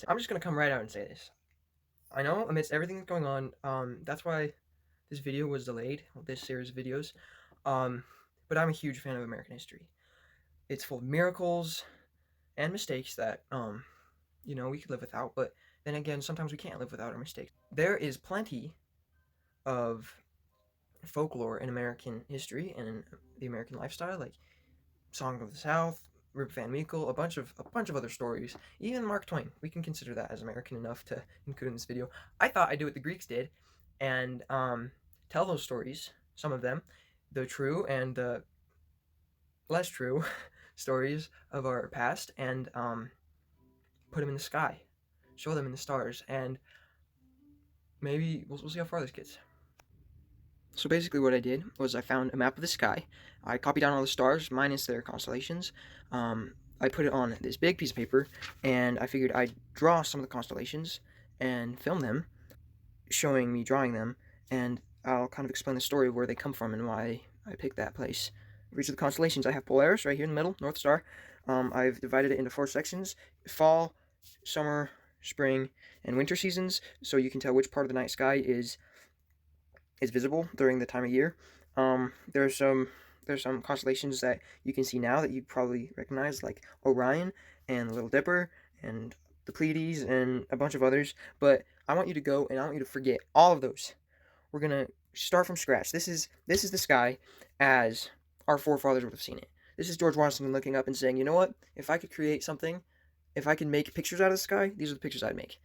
I'm just gonna come right out and say this. I know amidst everything that's going on, that's why this video was delayed, this series of videos. Um, but I'm a huge fan of American history. It's full of miracles and mistakes that, we could live without, but then again, sometimes we can't live without our mistakes. There is plenty of folklore in American history and in the American lifestyle, like Song of the South, Rip Van Winkle, a bunch of other stories. Even Mark Twain, we can consider that as American enough to include in this video. I thought I'd do what the Greeks did, and tell those stories, some of them, the true and the less true stories of our past, and put them in the sky, show them in the stars, and maybe we'll see how far this gets. So basically what I did was I found a map of the sky. I copied down all the stars minus their constellations. I put it on this big piece of paper, and I figured I'd draw some of the constellations and film them, showing me drawing them, and I'll kind of explain the story of where they come from and why I picked that place. For each of the constellations, I have Polaris right here in the middle, North Star. I've divided it into 4 sections: fall, summer, spring, and winter seasons, so you can tell which part of the night sky is visible during the time of year. There's some constellations that you can see now that you probably recognize, like Orion and the Little Dipper and the Pleiades and a bunch of others. But I want you to go and I want you to forget all of those. We're gonna start from scratch. This is the sky as our forefathers would have seen it. This is George Washington looking up and saying, you know what? If I could create something, if I could make pictures out of the sky, these are the pictures I'd make.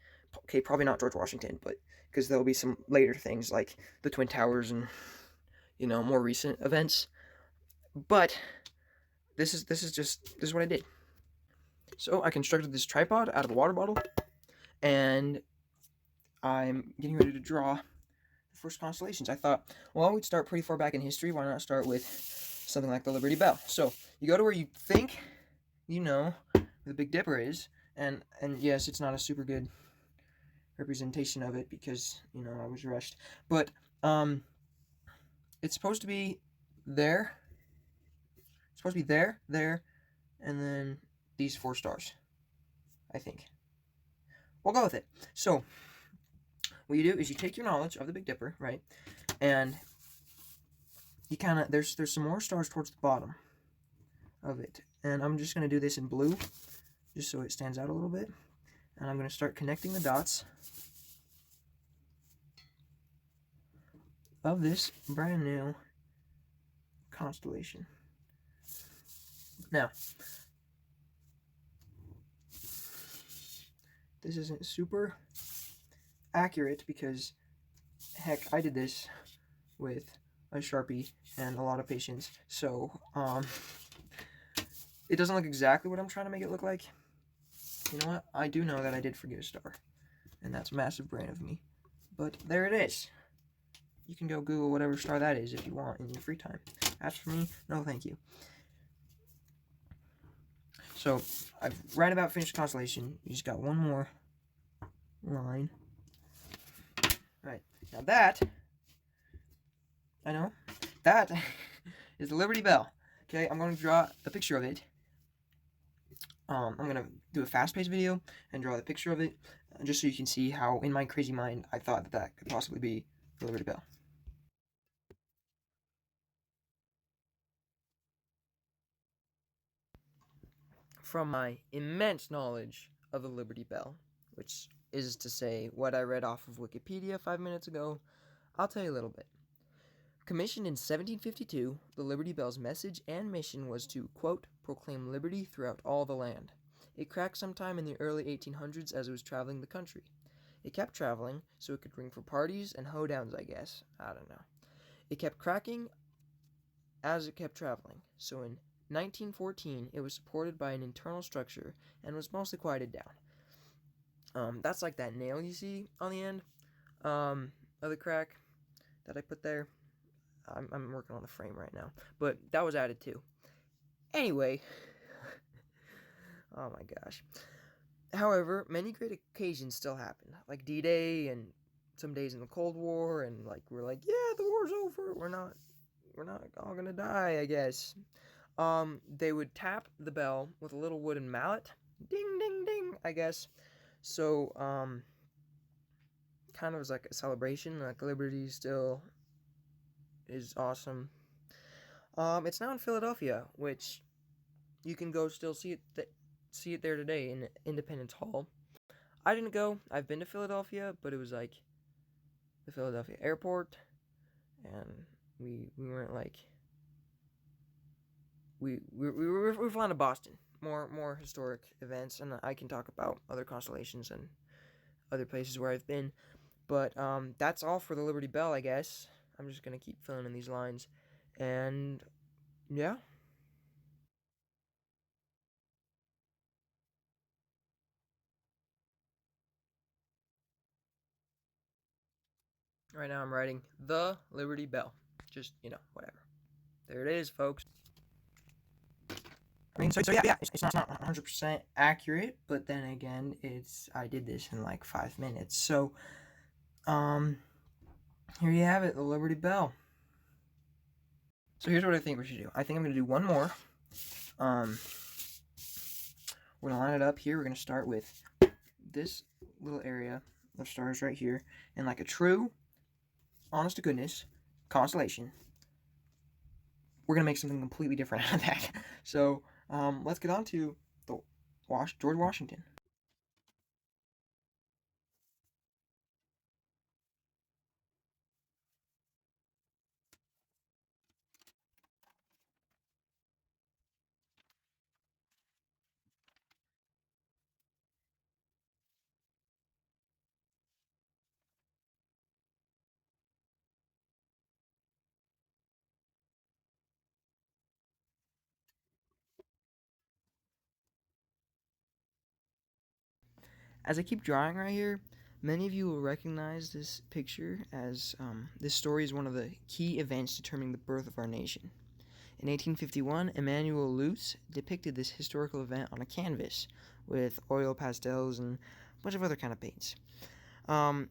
Okay, probably not George Washington, but because there'll be some later things like the Twin Towers and more recent events. But this is what I did. So I constructed this tripod out of a water bottle, and I'm getting ready to draw the first constellations. I thought, well, we'd start pretty far back in history. Why not start with something like the Liberty Bell? So you go to where you think you know where the Big Dipper is, and yes, it's not a super good representation of it because I was rushed, but it's supposed to be there. It's supposed to be there, and then these 4 stars. I think we'll go with it. So what you do is you take your knowledge of the Big Dipper, right, and you kind of there's some more stars towards the bottom of it, and I'm just gonna do this in blue, just so it stands out a little bit, and I'm gonna start connecting the dots of this brand new constellation. Now, this isn't super accurate because, heck, I did this with a Sharpie and a lot of patience, so it doesn't look exactly what I'm trying to make it look like. You know what? I do know that I did forget a star, and that's massive brain of me, but there it is. You can go Google whatever star that is if you want in your free time. As for me, no thank you. So, I've right about finished the constellation. You just got one more line. Right, now that, I know, that is the Liberty Bell. Okay, I'm going to draw a picture of it. I'm going to do a fast-paced video and draw the picture of it, just so you can see how, in my crazy mind, I thought that could possibly be the Liberty Bell. From my immense knowledge of the Liberty Bell, which is to say what I read off of Wikipedia 5 minutes ago, I'll tell you a little bit. Commissioned in 1752, the Liberty Bell's message and mission was to, quote, proclaim liberty throughout all the land. It cracked sometime in the early 1800s as it was traveling the country. It kept traveling, so it could ring for parties and hoedowns, I guess. I don't know. It kept cracking as it kept traveling, so in 1914 it was supported by an internal structure and was mostly quieted down. That's like that nail you see on the end of the crack that I put there. I'm working on the frame right now, but that was added too. Anyway, oh my gosh. However, many great occasions still happen, like D-Day and some days in the Cold War, and we're like, yeah, the war's over. We're not all gonna die, I guess. They would tap the bell with a little wooden mallet, ding, ding, ding, I guess, So, kind of was like a celebration. Like Liberty still is awesome. It's now in Philadelphia, which you can go still see it there today in Independence Hall. I didn't go. I've been to Philadelphia, but it was like the Philadelphia airport, and we weren't like we flying to Boston. More historic events, and I can talk about other constellations and other places where I've been. But that's all for the Liberty Bell, I guess. I'm just gonna keep filling in these lines, and yeah. Right now I'm writing the Liberty Bell. Just whatever. There it is, folks. I mean, so yeah, it's not 100% accurate, but then again, I did this in like 5 minutes. So, um, here you have it, the Liberty Bell. So here's what I think we should do. I think I'm gonna do one more. Um, we're gonna line it up here. We're gonna start with this little area of stars right here, and like a true, honest to goodness constellation. We're gonna make something completely different out of that. So, let's get on to the George Washington. As I keep drawing right here, many of you will recognize this picture as this story is one of the key events determining the birth of our nation. In 1851, Emmanuel Lutz depicted this historical event on a canvas with oil pastels and a bunch of other kind of paints.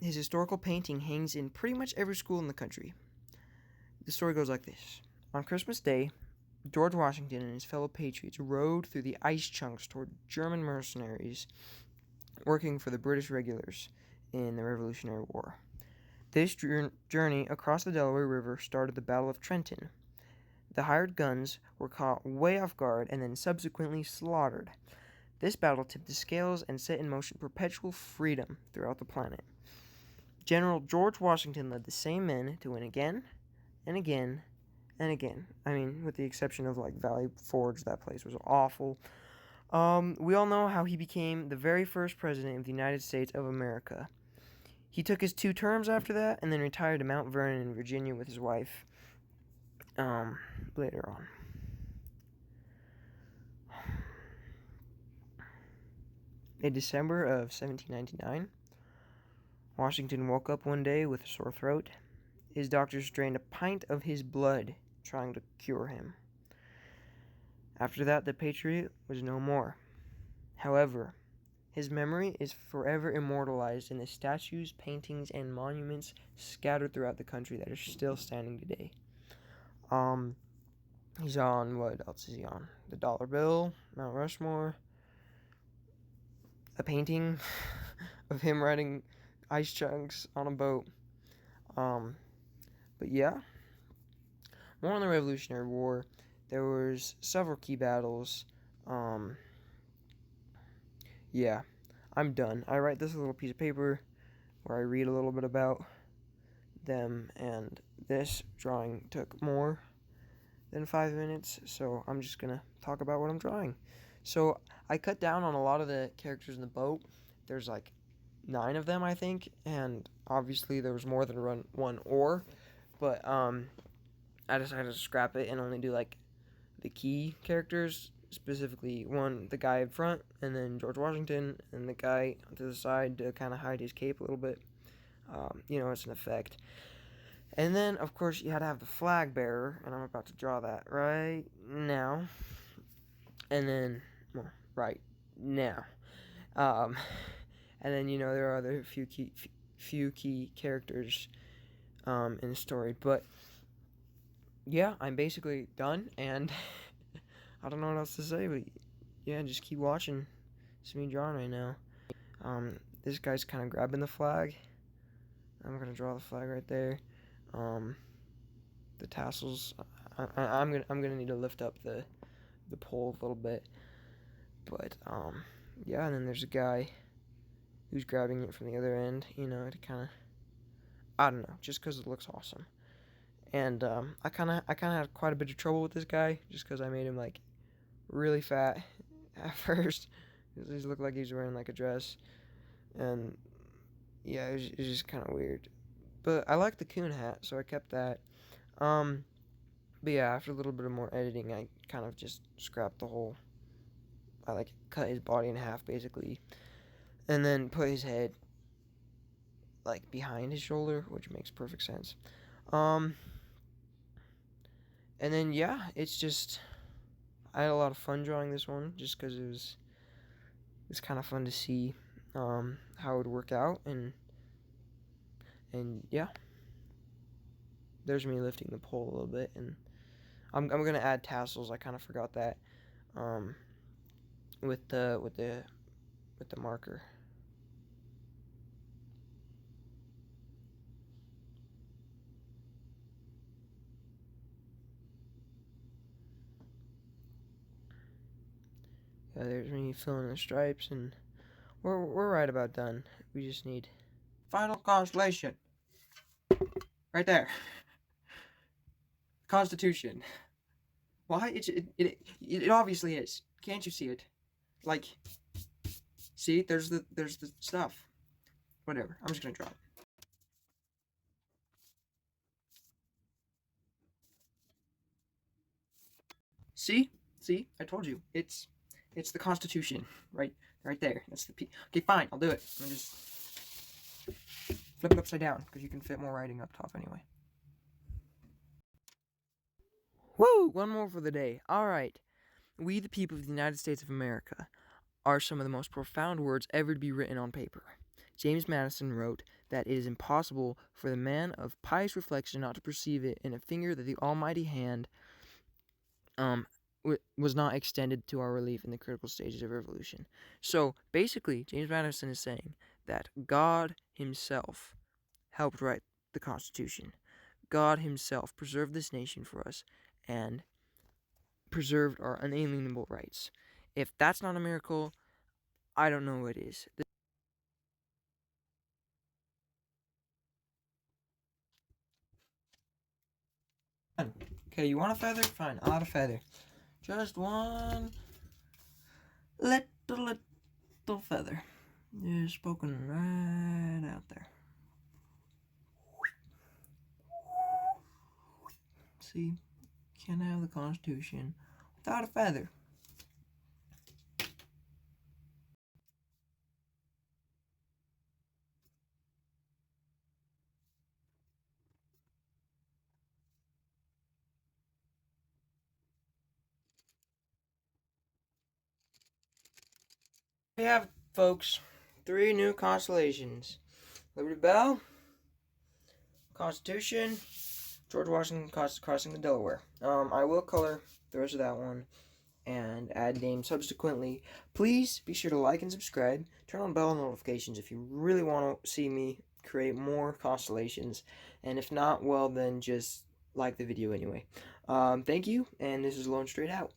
His historical painting hangs in pretty much every school in the country. The story goes like this. On Christmas Day, George Washington and his fellow patriots rode through the ice chunks toward German mercenaries working for the British regulars in the Revolutionary War. This journey across the Delaware River started the Battle of Trenton. The hired guns were caught way off guard and then subsequently slaughtered. This battle tipped the scales and set in motion perpetual freedom throughout the planet. General George Washington led the same men to win again and again and again. I mean, with the exception of like Valley Forge, that place was awful. We all know how he became the very first president of the United States of America. He took his 2 terms after that and then retired to Mount Vernon in Virginia with his wife later on. In December of 1799, Washington woke up one day with a sore throat. His doctors drained a pint of his blood trying to cure him. After that, the patriot was no more. However, his memory is forever immortalized in the statues, paintings, and monuments scattered throughout the country that are still standing today. He's on, what else is he on? The dollar bill, Mount Rushmore, a painting of him riding ice chunks on a boat. But yeah, more on the Revolutionary War. There was several key battles. Yeah, I'm done. I write this little piece of paper where I read a little bit about them, and this drawing took more than 5 minutes, so I'm just gonna talk about what I'm drawing. So I cut down on a lot of the characters in the boat. There's like 9 of them, I think, and obviously there was more than one oar, but I decided to scrap it and only do like the key characters, specifically the guy in front, and then George Washington, and the guy to the side to kind of hide his cape a little bit. It's an effect. And then, of course, you had to have the flag bearer, and I'm about to draw that right now. And then, well, right now. And then, there are other few key characters in the story. But, yeah, I'm basically done, and I don't know what else to say, but, yeah, just keep watching. It's me drawing right now. This guy's kind of grabbing the flag. I'm gonna draw the flag right there. The tassels. I'm gonna need to lift up the pole a little bit. But yeah. And then there's a guy who's grabbing it from the other end. You know, to kind of, I don't know, just because it looks awesome. And I kind of had quite a bit of trouble with this guy just because I made him like really fat at first. He looked like he was wearing like a dress, and yeah, it was just kind of weird. But I like the coon hat, so I kept that. But yeah, after a little bit of more editing, I kind of just scrapped the whole. I like cut his body in half basically, and then put his head like behind his shoulder, which makes perfect sense. And then yeah, it's just I had a lot of fun drawing this one just because it was kind of fun to see how it would work out, and yeah, there's me lifting the pole a little bit, and I'm gonna add tassels. I kind of forgot that with the marker. Yeah, there's me filling the stripes, and we're right about done. We just need final constellation. Right there. Constitution. Why? It obviously is. Can't you see it? Like, see, there's the stuff. Whatever. I'm just gonna draw it. See? See? I told you. It's the Constitution. Right there. That's the P. Okay, fine. I'll do it. I'm just flip it upside down because you can fit more writing up top anyway. Woo! One more for the day. Alright. We, the people of the United States of America, are some of the most profound words ever to be written on paper. James Madison wrote that it is impossible for the man of pious reflection not to perceive it in a finger that the almighty hand was not extended to our relief in the critical stages of revolution. So, basically, James Madison is saying that God himself helped write the Constitution. God himself preserved this nation for us and preserved our unalienable rights. If that's not a miracle, I don't know what is. Okay, you want a feather? Fine, I'll add a feather. Just one little feather. Just poking right out there. See, can't have the Constitution without a feather. We have, folks, 3 new constellations: Liberty Bell, Constitution, George Washington crossing the Delaware. I will color the rest of that one and add names subsequently. Please be sure to like and subscribe. Turn on bell notifications if you really want to see me create more constellations. And if not, well, then just like the video anyway. Thank you, and this is Lone Straight out.